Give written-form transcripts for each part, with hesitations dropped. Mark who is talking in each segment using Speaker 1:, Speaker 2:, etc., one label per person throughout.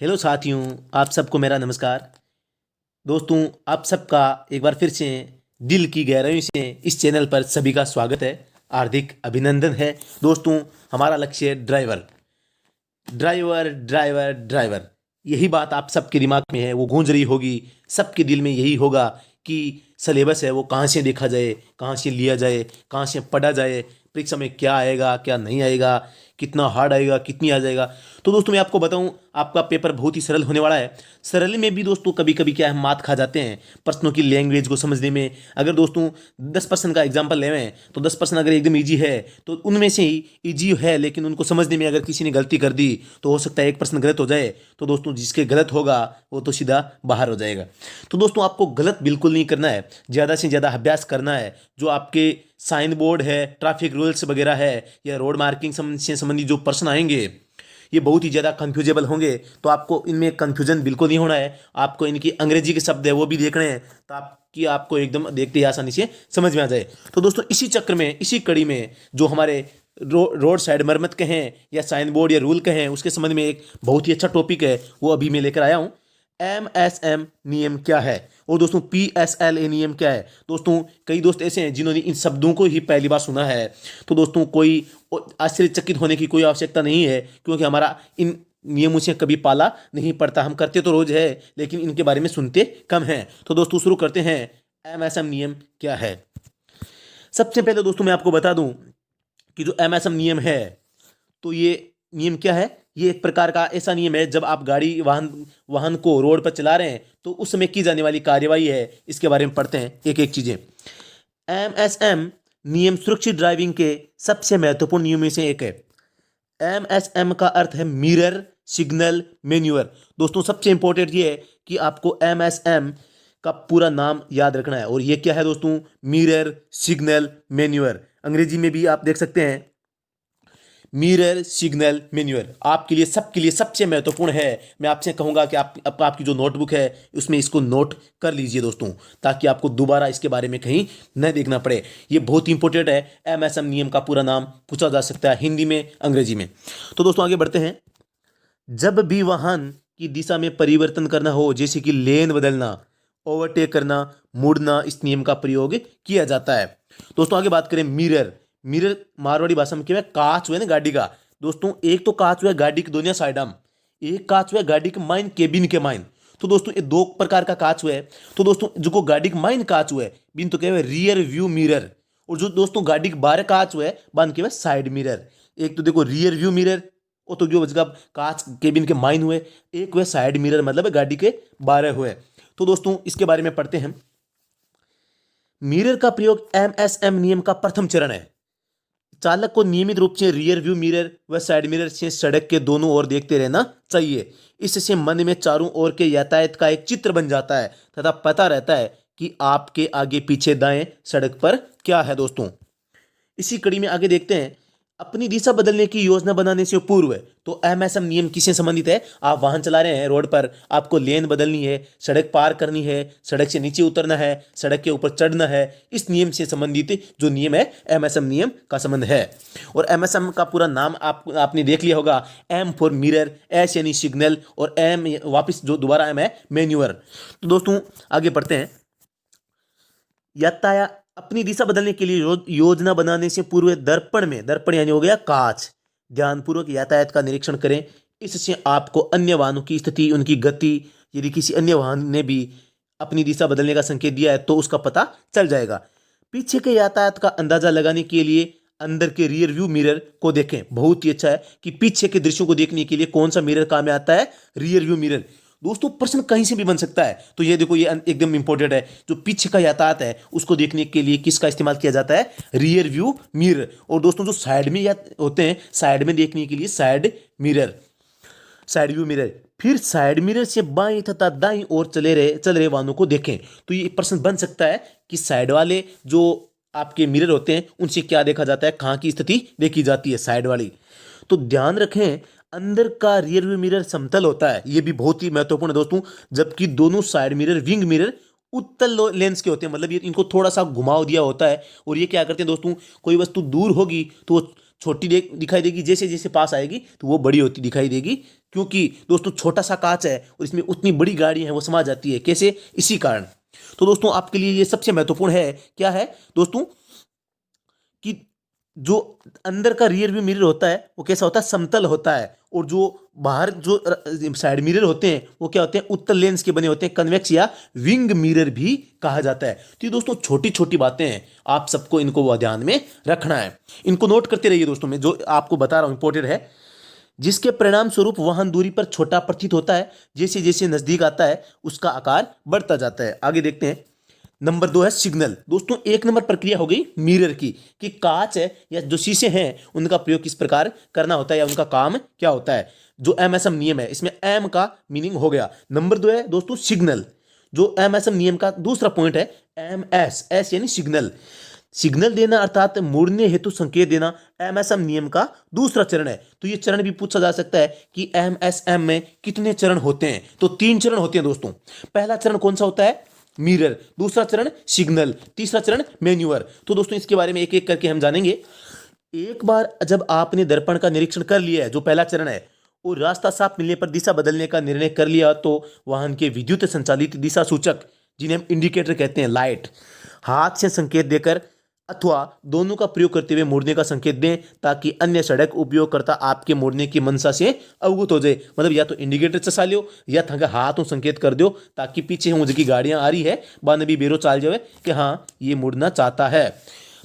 Speaker 1: Hello साथियों, आप सबको मेरा नमस्कार। दोस्तों, आप सबका एक बार फिर से दिल की गहराइयों से इस चैनल पर सभी का स्वागत है। हार्दिक अभिनंदन है। दोस्तों, हमारा लक्ष्य है ड्राइवर ड्राइवर ड्राइवर ड्राइवर। यही बात आप सबके दिमाग में है, वो गूंज रही होगी। सबके दिल में यही होगा कि सिलेबस है वो कहाँ से देखा जाए, कहाँ से लिया जाए, कहाँ से पढ़ा जाए, परीक्षा में क्या आएगा क्या नहीं आएगा, कितना हार्ड आएगा कितनी आ जाएगा। तो दोस्तों, मैं आपको बताऊं, आपका पेपर बहुत ही सरल होने वाला है। सरल में भी दोस्तों कभी कभी क्या है, मात खा जाते हैं प्रश्नों की लैंग्वेज को समझने में। अगर दोस्तों 10% का एग्जाम्पल लेवें तो 10% अगर एकदम ईजी है तो उनमें से ही ईजी है, लेकिन उनको समझने में अगर किसी ने गलती कर दी तो हो सकता है 1% गलत हो जाए। तो दोस्तों, जिसके गलत होगा वो तो सीधा बाहर हो जाएगा। तो दोस्तों, आपको गलत बिल्कुल नहीं करना है, ज़्यादा से ज़्यादा अभ्यास करना है। जो आपके साइन बोर्ड है, ट्रैफिक रूल्स वगैरह है या रोड मार्किंग से संबंधित जो प्रश्न आएंगे, ये बहुत ही ज़्यादा कन्फ्यूजेबल होंगे। तो आपको इनमें कन्फ्यूजन बिल्कुल नहीं होना है। आपको इनकी अंग्रेजी के शब्द है वो भी देखने हैं ताकि आपको एकदम देखते ही आसानी से समझ में आ जाए। तो दोस्तों, इसी चक्र में, इसी कड़ी में जो हमारे रोड साइड मरम्मत के हैं या साइन बोर्ड या रूल के हैं, उसके संबंध में एक बहुत ही अच्छा टॉपिक है, वो अभी मैं लेकर आया हूँ। MSM नियम क्या है और दोस्तों PSLA नियम क्या है। दोस्तों, कई दोस्त ऐसे हैं जिन्होंने इन शब्दों को ही पहली बार सुना है। तो दोस्तों, कोई आश्चर्यचकित होने की कोई आवश्यकता नहीं है, क्योंकि हमारा इन नियमों से कभी पाला नहीं पड़ता। हम करते तो रोज है, लेकिन इनके बारे में सुनते कम हैं। तो दोस्तों, शुरू करते हैं। MSM नियम क्या है। सबसे पहले दोस्तों, मैं आपको बता दूं कि जो MSM नियम है, तो ये नियम क्या है। ये एक प्रकार का ऐसा नियम है, जब आप गाड़ी वाहन वाहन को रोड पर चला रहे हैं तो उस समय की जाने वाली कार्यवाही है। इसके बारे में पढ़ते हैं एक एक चीजें। MSM नियम सुरक्षित ड्राइविंग के सबसे महत्वपूर्ण नियमों में से एक है। MSM का अर्थ है मिरर सिग्नल मैन्यूअर। दोस्तों, सबसे इंपॉर्टेंट ये है कि आपको MSM का पूरा नाम याद रखना है। और ये क्या है दोस्तों, मिरर सिग्नल मैन्यूअर। अंग्रेजी में भी आप देख सकते हैं मिरर सिग्नल मैन्यूअल। आपके लिए सबके लिए सबसे महत्वपूर्ण है। मैं आपसे कहूंगा कि आपकी जो नोटबुक है उसमें इसको नोट कर लीजिए दोस्तों, ताकि आपको दोबारा इसके बारे में कहीं न देखना पड़े। ये बहुत ही इंपॉर्टेंट है। MSM नियम का पूरा नाम पूछा जा सकता है हिंदी में, अंग्रेजी में। तो दोस्तों, आगे बढ़ते हैं। जब भी वाहन की दिशा में परिवर्तन करना हो, जैसे कि लेन बदलना, ओवरटेक करना, मुड़ना, इस नियम का प्रयोग किया जाता है। दोस्तों, आगे बात करें मिरर। मिरर मारवाड़ी भाषा में क्या है, कांच हुआ ना गाड़ी का। दोस्तों, एक तो कांच हुआ गाड़ी की दोनों साइड में, एक कांच हुआ गाड़ी के माइन केबिन के माइन। तो दोस्तों, ये दो प्रकार का कांच हुआ है। तो दोस्तों, जो गाड़ी के माइन कांच हुआ है बिन तो क्या है रियर व्यू मिरर। और जो दोस्तों गाड़ी के बाहर कांच हुआ है बन के साइड मिरर। एक तो देखो रियर व्यू मिरर, वो तो जो जगह कांच केबिन के माइन हुए। एक हुए साइड मिरर, मतलब गाड़ी के बारह हुए। तो दोस्तों, इसके बारे में पढ़ते हैं। मिरर का प्रयोग MSM नियम का प्रथम चरण है। चालक को नियमित रूप से रियर व्यू मिरर व साइड मिरर से सड़क के दोनों ओर देखते रहना चाहिए। इससे मन में चारों ओर के यातायात का एक चित्र बन जाता है तथा पता रहता है कि आपके आगे पीछे दाएं सड़क पर क्या है। दोस्तों, इसी कड़ी में आगे देखते हैं। अपनी दिशा बदलने की योजना बनाने से पूर्व, तो MSM नियम किससे संबंधित है। आप वाहन चला रहे हैं रोड पर, आपको लेन बदलनी है, सड़क पार करनी है, सड़क से नीचे उतरना है, सड़क के ऊपर चढ़ना है। इस नियम से संबंधित जो नियम है MSM नियम का संबंध है। और MSM का पूरा नाम आपने देख लिया होगा। M फॉर मिरर, S यानी सिग्नल, और M वापिस जो दोबारा M है मैन्यूअर। तो दोस्तों, आगे बढ़ते हैं। यातायात अपनी दिशा बदलने के लिए योजना बनाने से पूर्व दर्पण में, दर्पण यानी हो गया कांच, ध्यानपूर्वक यातायात का निरीक्षण करें। इससे आपको अन्य वाहनों की स्थिति, उनकी गति, यदि किसी अन्य वाहन ने भी अपनी दिशा बदलने का संकेत दिया है तो उसका पता चल जाएगा। पीछे के यातायात का अंदाजा लगाने के लिए अंदर के रियर व्यू मिरर को देखें। बहुत ही अच्छा है कि पीछे के दृश्यों को देखने के लिए कौन सा मिरर काम में आता है, रियर व्यू मिरर। दोस्तों, प्रश्न कहीं से भी बन सकता है, तो ये देखो, ये एकदम इंपॉर्टेंट है। जो पीछे का यातायात है उसको देखने के लिए किसका इस्तेमाल किया जाता है, रियर व्यू मिरर। और दोस्तों, जो साइड में होते हैं, साइड में देखने के लिए side mirror, side view mirror. फिर साइड मिरर से बाईं तथा दाईं ओर चल रहे वाहनों को देखें। तो ये प्रश्न बन सकता है कि साइड वाले जो आपके मिरर होते हैं उनसे क्या देखा जाता है, कहाँ की स्थिति देखी जाती है, साइड वाली। तो ध्यान रखें, अंदर का रियर व्यू मिरर समतल होता है। ये भी बहुत ही महत्वपूर्ण है दोस्तों। जबकि दोनों साइड मिरर, विंग मिरर, उत्तल लेंस के होते हैं, मतलब ये इनको थोड़ा सा घुमाव दिया होता है। और ये क्या करते हैं दोस्तों, कोई वस्तु दूर होगी तो वो छोटी दिखाई देगी, जैसे जैसे पास आएगी तो वो बड़ी होती दिखाई देगी, क्योंकि दोस्तों छोटा सा कांच है और इसमें उतनी बड़ी गाड़ी है वो समा जाती है। कैसे? इसी कारण। तो दोस्तों आपके लिए ये सबसे महत्वपूर्ण है। क्या है दोस्तों? कि जो अंदर का रियर व्यू मिरर होता है वो कैसा होता है? समतल होता है। और जो बाहर जो साइड मिरर होते हैं वो क्या होते हैं? उत्तल लेंस के बने होते हैं, कन्वेक्स या विंग मिरर भी कहा जाता है। तो ये दोस्तों छोटी छोटी बातें हैं, आप सबको इनको ध्यान में रखना है। इनको नोट करते रहिए दोस्तों, मैं जो आपको बता रहा हूं इंपॉर्टेंट है। जिसके परिणाम स्वरूप वाहन दूरी पर छोटा प्रतीत होता है, जैसे जैसे नजदीक आता है उसका आकार बढ़ता जाता है। आगे देखते हैं। नंबर 2 है सिग्नल। दोस्तों 1 नंबर प्रक्रिया हो गई मिरर की, कि कांच है या जो शीशे हैं उनका प्रयोग किस प्रकार करना होता है या उनका काम क्या होता है। जो एमएसएम नियम है, इसमें एम का मीनिंग हो गया। नंबर 2 है दोस्तों सिग्नल। जो एमएसएम नियम का दूसरा पॉइंट है एम एस, एस यानी सिग्नल। सिग्नल देना अर्थात मुड़ने हेतु संकेत देना एमएसएम नियम का दूसरा चरण है। तो ये चरण भी पूछा जा सकता है कि एमएसएम में कितने चरण होते हैं? तो 3 चरण होते हैं दोस्तों। पहला चरण कौन सा होता है? मिरर। दूसरा चरण सिग्नल। तीसरा चरण मैन्यूअर। तो दोस्तों इसके बारे में एक एक करके हम जानेंगे। एक बार जब आपने दर्पण का निरीक्षण कर लिया है, जो पहला चरण है, और रास्ता साफ मिलने पर दिशा बदलने का निर्णय कर लिया, तो वाहन के विद्युत संचालित दिशा सूचक, जिन्हें हम इंडिकेटर कहते हैं, लाइट, हाथ से संकेत देकर अथवा दोनों का प्रयोग करते हुए मुड़ने का संकेत दें, ताकि अन्य सड़क उपयोगकर्ता आपके मुड़ने की मंशा से अवगत हो जाए। मतलब या तो इंडिकेटर चसा लो या थंगा हाथों संकेत कर दो, ताकि पीछे मुझे की गाड़ियां आ रही है बाद में भी बेरो चाल जाए कि हाँ ये मुड़ना चाहता है।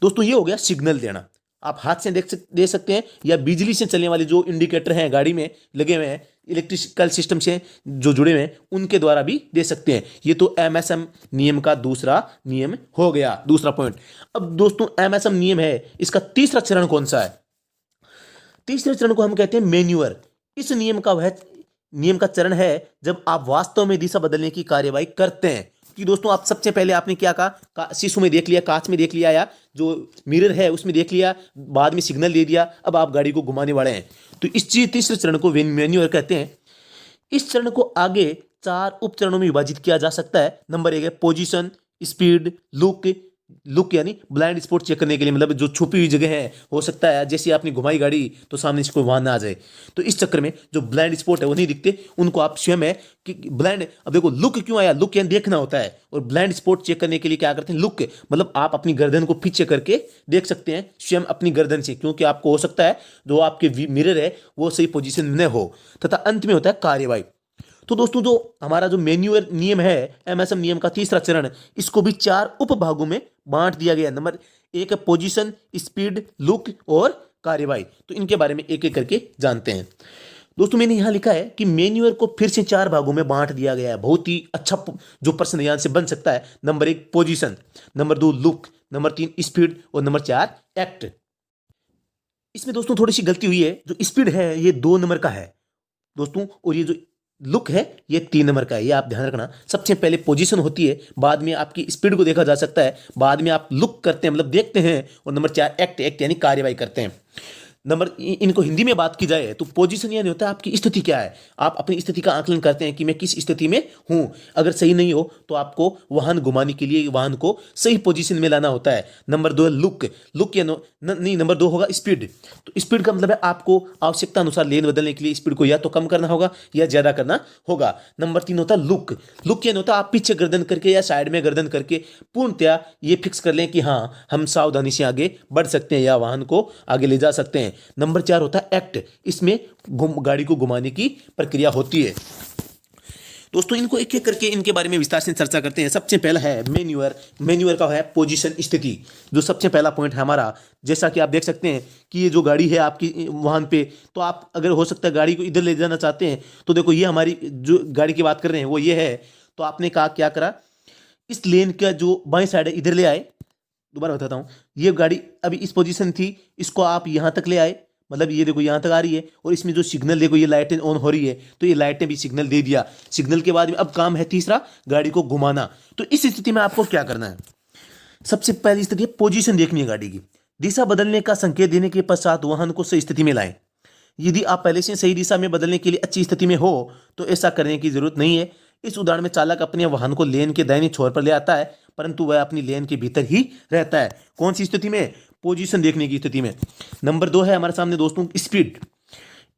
Speaker 1: दोस्तों ये हो गया सिग्नल देना। आप हाथ से दे सकते हैं या बिजली से चलने वाले जो इंडिकेटर हैं गाड़ी में लगे हुए हैं, इलेक्ट्रिकल सिस्टम से जो जुड़े हुए हैं, उनके द्वारा भी दे सकते हैं। ये तो एमएसएम नियम का दूसरा नियम हो गया, दूसरा पॉइंट। अब दोस्तों एमएसएम नियम है, इसका तीसरा चरण कौन सा है? तीसरे चरण को हम कहते हैं मैन्यूअर। इस नियम का चरण है जब आप वास्तव में दिशा बदलने की कार्यवाही करते हैं। कि दोस्तों आप सबसे पहले आपने क्या कहा? शीशों में देख लिया, कांच में देख लिया, या जो मिरर है उसमें देख लिया, बाद में सिग्नल दे दिया, अब आप गाड़ी को घुमाने वाले हैं। तो इस चीज तीसरे चरण को मैन्यूअर कहते हैं। इस चरण को आगे 4 उप चरणों में विभाजित किया जा सकता है। नंबर 1 है पोजीशन, स्पीड, लुक यानी ब्लाइंड स्पॉट चेक करने के लिए, मतलब जो छुपी हुई जगह है, हो सकता है जैसे आपने घुमाई गाड़ी तो सामने से कोई वाहन ना आ जाए, तो इस चक्कर में जो ब्लाइंड स्पॉट है वो नहीं दिखते, उनको आप स्वयं है कि ब्लाइंड। अब देखो लुक क्यों आया? लुक यानी देखना होता है, और ब्लाइंड स्पॉट चेक करने के लिए क्या करते हैं? लुक मतलब आप अपनी गर्दन को पीछे करके देख सकते हैं स्वयं अपनी गर्दन से, क्योंकि आपको हो सकता है जो आपके मिरर है वो सही पोजीशन में न हो। तथा अंत में होता है कार्यवाही। तो दोस्तों जो हमारा जो मैन्युअल नियम है, एमएसएम नियम का तीसरा चरण, इसको भी 4 उपभागों में बांट दिया गया। नंबर 1 है पोजीशन, स्पीड, लुक और कार्यवाही। तो इनके बारे में एक एक करके जानते हैं। दोस्तों मैंने यहां लिखा है कि मैन्युअल को फिर से 4 भागों में बांट दिया गया है। बहुत ही अच्छा जो प्रश्न यहां से बन सकता है। Number 1 position, number 2 look, number 3 speed और नंबर 4 एक्ट। इसमें दोस्तों थोड़ी सी गलती हुई है। जो स्पीड है ये 2 नंबर का है दोस्तों, और ये जो लुक है ये 3 नंबर का है। ये आप ध्यान रखना। सबसे पहले पोजीशन होती है, बाद में आपकी स्पीड को देखा जा सकता है, बाद में आप लुक करते हैं मतलब देखते हैं, और नंबर 4 एक्ट यानी कार्यवाही करते हैं। इनको हिंदी में बात की जाए तो पोजीशन यानी होता है आपकी स्थिति क्या है। आप अपनी स्थिति का आकलन करते हैं कि मैं किस स्थिति में हूं। अगर सही नहीं हो तो आपको वाहन घुमाने के लिए वाहन को सही पोजीशन में लाना होता है। नंबर 2 है लुक या नहीं, नंबर 2 होगा स्पीड। तो स्पीड का मतलब है आपको आवश्यकता अनुसार लेन बदलने के लिए स्पीड को या तो कम करना होगा या ज्यादा करना होगा। नंबर 3 होता है लुक यानी होता है आप पीछे गर्दन करके या साइड में गर्दन करके पूर्णतया ये फिक्स कर लें कि हाँ हम सावधानी से आगे बढ़ सकते हैं या वाहन को आगे ले जा सकते हैं। नंबर 4 होता है एक्ट। इसमें गाड़ी को घुमाने की प्रक्रिया होती है। दोस्तों इनको एक एक करके इनके बारे में विस्तार से चर्चा करते हैं। सबसे पहला है मैन्यूअर का है पोजीशन, स्थिति। जो सबसे पहला पॉइंट है हमारा, जैसा कि आप देख सकते हैं कि ये जो गाड़ी है आपकी वाहन पे, तो आप अगर हो सकता है गाड़ी को इधर ले जाना चाहते हैं, तो देखो ये हमारी जो गाड़ी की बात कर रहे हैं वो ये है। तो आपने कहा क्या करा, इस लेन का जो बाएं साइड है इधर ले आए। दोबारा बताता हूँ, ये गाड़ी अभी इस पोजीशन थी, इसको आप यहाँ तक ले आए, मतलब ये देखो यहाँ तक आ रही है, और इसमें जो सिग्नल देखो ये लाइटें ऑन हो रही है, तो ये लाइटें भी सिग्नल दे दिया। सिग्नल के बाद में अब काम है तीसरा, गाड़ी को घुमाना। तो इस स्थिति में आपको क्या करना है? सबसे पहली स्थिति है पोजीशन देखनी है गाड़ी की। दिशा बदलने का संकेत देने के पश्चात वाहन को सही स्थिति में लाएं। यदि आप पहले से सही दिशा में बदलने के लिए अच्छी स्थिति में हो तो ऐसा करने की जरूरत नहीं है। इस उदाहरण में चालक अपने वाहन को लेन के दाहिने छोर पर ले आता है, परंतु वह अपनी लेन के भीतर ही रहता है। कौन सी स्थिति में? पोजीशन देखने की स्थिति में। नंबर 2 है हमारे सामने दोस्तों स्पीड।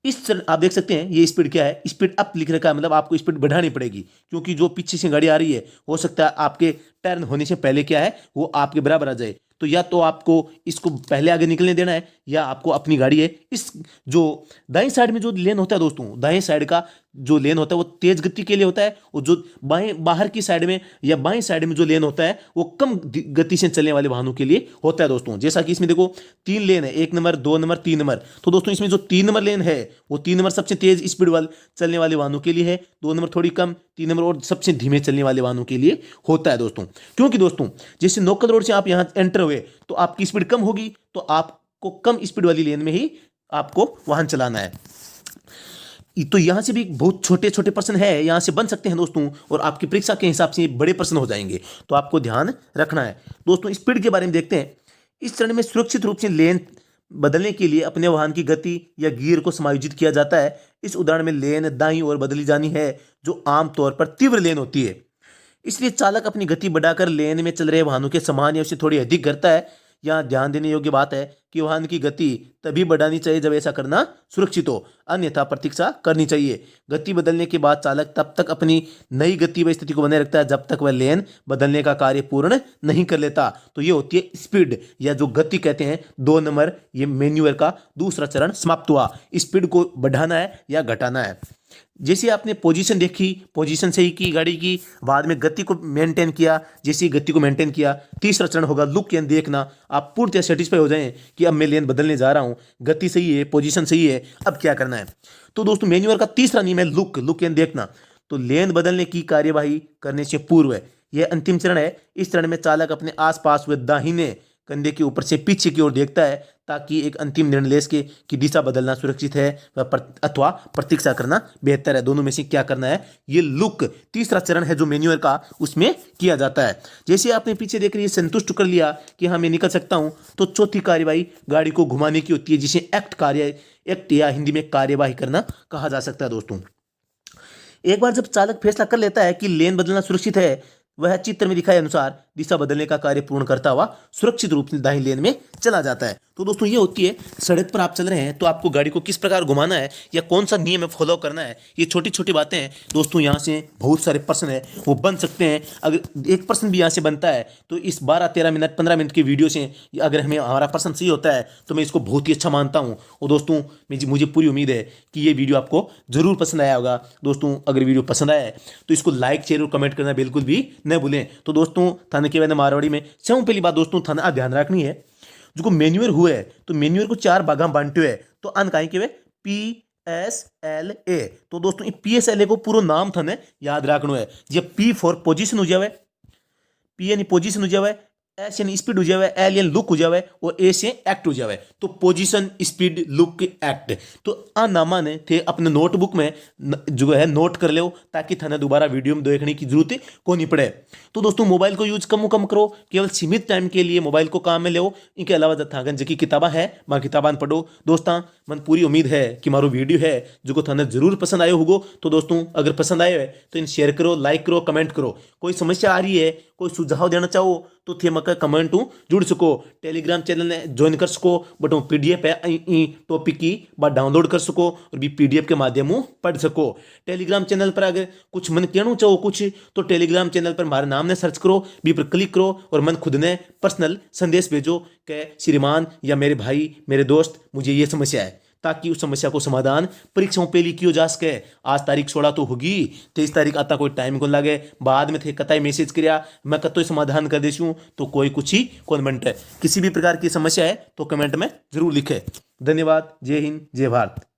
Speaker 1: आप देख सकते हैं ये स्पीड क्या है, स्पीड अप लिख रखा है, मतलब आपको स्पीड बढ़ानी पड़ेगी क्योंकि जो पीछे से गाड़ी आ रही है हो सकता है आपके टर्न होने से पहले क्या है वो आपके बराबर आ जाए। तो या तो आपको इसको पहले आगे निकलने देना है या आपको अपनी गाड़ी है इस जो दाएं साइड में जो लेन होता है दोस्तों, दाएं साइड का जो लेन होता है वो तेज गति के लिए होता है और जो बाएं बाहर की साइड में या बाएं साइड में जो लेन होता है वो कम गति से चलने वाले वाहनों के लिए होता है दोस्तों। जैसा कि इसमें देखो 3 लेन है, 1 नंबर 2 नंबर 3 नंबर। तो दोस्तों इसमें जो 3 नंबर लेन है वो 3 नंबर सबसे तेज स्पीड वाले चलने वाले वाहनों के लिए है, 2 नंबर थोड़ी कम, 3 नंबर और सबसे धीमे चलने वाले वाहनों के लिए होता है दोस्तों। क्योंकि दोस्तों जैसे नोकल रोड से आप यहाँ एंटर हुए तो आपकी स्पीड कम होगी, तो आपको कम स्पीड वाली लेन में ही आपको वाहन चलाना है। तो यहां से भी बहुत छोटे छोटे प्रश्न है यहां से बन सकते हैं दोस्तों, और आपकी परीक्षा के हिसाब से बड़े प्रश्न हो जाएंगे, तो आपको ध्यान रखना है। दोस्तों स्पीड के बारे में देखते हैं। इस चरण में सुरक्षित रूप से लेन बदलने के लिए अपने वाहन की गति या गियर को समायोजित किया जाता है। इस उदाहरण में लेन दाईं ओर बदली जानी है जो आमतौर पर तीव्र लेन होती है, इसलिए चालक अपनी गति बढ़ाकर लेन में चल रहे वाहनों के समान या उससे थोड़ी अधिक करता है। यहाँ ध्यान देने योग्य बात है कि वाहन की गति तभी बढ़ानी चाहिए जब ऐसा करना सुरक्षित हो, अन्यथा प्रतीक्षा करनी चाहिए। गति बदलने के बाद चालक तब तक अपनी नई गति व स्थिति को बनाए रखता है जब तक वह लेन बदलने का कार्य पूर्ण नहीं कर लेता। तो ये होती है स्पीड या जो गति कहते हैं 2 नंबर, ये मैन्यूअर का दूसरा चरण समाप्त हुआ। स्पीड को बढ़ाना है या घटाना है। जैसे आपने पोजीशन देखी, पोजीशन सही की गाड़ी की, बाद में गति को मेंटेन किया, जैसे गति को मेंटेन किया, तीसरा चरण होगा लुक एंड देखना। आप पूर्णतः सेटिस्फाई हो जाएं कि अब मैं लेन बदलने जा रहा हूं, गति सही है, पोजीशन सही है, अब क्या करना है। तो दोस्तों मैन्युअल का तीसरा नियम है लुक एंड देखना। तो लेन बदलने की कार्यवाही करने से पूर्व यह अंतिम चरण है। इस चरण में चालक अपने आसपास हुए दाहिने कंधे के ऊपर से पीछे की ओर देखता है ताकि एक अंतिम निर्णय ले सके कि दिशा बदलना सुरक्षित है अथवा प्रतीक्षा करना बेहतर है। दोनों में से क्या करना है, ये लुक तीसरा चरण है जो मैन्युअल का, उसमें किया जाता है। जैसे आपने पीछे देख रही है संतुष्ट कर लिया कि हाँ मैं निकल सकता हूं, तो चौथी कार्यवाही गाड़ी को घुमाने की होती है जिसे एक्ट या हिंदी में कार्यवाही करना कहा जा सकता है दोस्तों। एक बार जब चालक फैसला कर लेता है कि लेन बदलना सुरक्षित है, वह चित्र में दिखाए अनुसार दिशा बदलने का कार्य पूर्ण करता हुआ सुरक्षित रूप से दाहिनी लेन में चला जाता है। तो दोस्तों ये होती है सड़क पर आप चल रहे हैं तो आपको गाड़ी को किस प्रकार घुमाना है या कौन सा नियम है फॉलो करना है, ये छोटी छोटी बातें हैं दोस्तों। यहाँ से बहुत सारे प्रश्न है वो बन सकते हैं। अगर एक प्रश्न भी यहाँ से बनता है तो इस 12-13 मिनट 15 मिनट की वीडियो से अगर हमारा प्रश्न सही होता है तो मैं इसको बहुत ही अच्छा मानता हूँ। और दोस्तों मुझे पूरी उम्मीद है कि ये वीडियो आपको जरूर पसंद आया होगा। दोस्तों अगर वीडियो पसंद आया है तो इसको लाइक शेयर और कमेंट करना बिल्कुल भी न भूलें। तो दोस्तों थाने के बाद मारवाड़ी में सब पहली बात दोस्तों थाना ध्यान रखनी है, जो मेन्यूअर हुआ है तो मेन्यूअर को 4 भागा बांटे है। तो अन कहीं के PSLA। तो दोस्तों PSLA को पूरा नाम थाने याद रखना है। जब P फॉर पोजीशन हो जावे, P यानी पोजीशन हो जावे, S यानी स्पीड हो जावे, L यानी लुक हो जावे और A से एक्ट हो जावे। तो पोजीशन स्पीड लुक एक्ट। तो आ नामा ने थे अपने नोटबुक में जो है नोट कर लो ताकि थाने दोबारा वीडियो में देखने की जरूरत को नहीं पड़े। तो दोस्तों मोबाइल को यूज कम करो, केवल सीमित टाइम के लिए मोबाइल को काम में लो। इनके अलावा थागन जी की किताबा है माँ किताबान पढ़ो। दोस्तों मन पूरी उम्मीद है कि मारो वीडियो है जो थाने जरूर पसंद आयो होगो। तो दोस्तों अगर पसंद आयो है तो इन शेयर करो, लाइक करो, कमेंट करो। कोई समस्या आ रही है, कोई सुझाव देना चाहो तो थे मका कमेंट जुड़ सको। टेलीग्राम चैनल ने ज्वाइन कर सको, बट PDF है टॉपिक की बात डाउनलोड कर सको और भी PDF के माध्यम पढ़ सको। टेलीग्राम चैनल पर अगर कुछ मन कहना चाहो कुछ तो टेलीग्राम चैनल पर हमारे नाम ने सर्च करो, भी पर क्लिक करो और मन खुद ने पर्सनल संदेश भेजो कि श्रीमान या मेरे भाई मेरे दोस्त मुझे ये समस्या है, ताकि उस समस्या को समाधान परीक्षाओं पे लिखियो जा सके। आज तारीख 16 तो होगी, 23 तारीख आता कोई टाइम को लगे, बाद में थे कताई मैसेज करिया मैं कतो समाधान कर देशूँ तो कोई कुछ ही कॉन्वेंट है। किसी भी प्रकार की समस्या है तो कमेंट में जरूर लिखे। धन्यवाद। जय हिंद, जय भारत।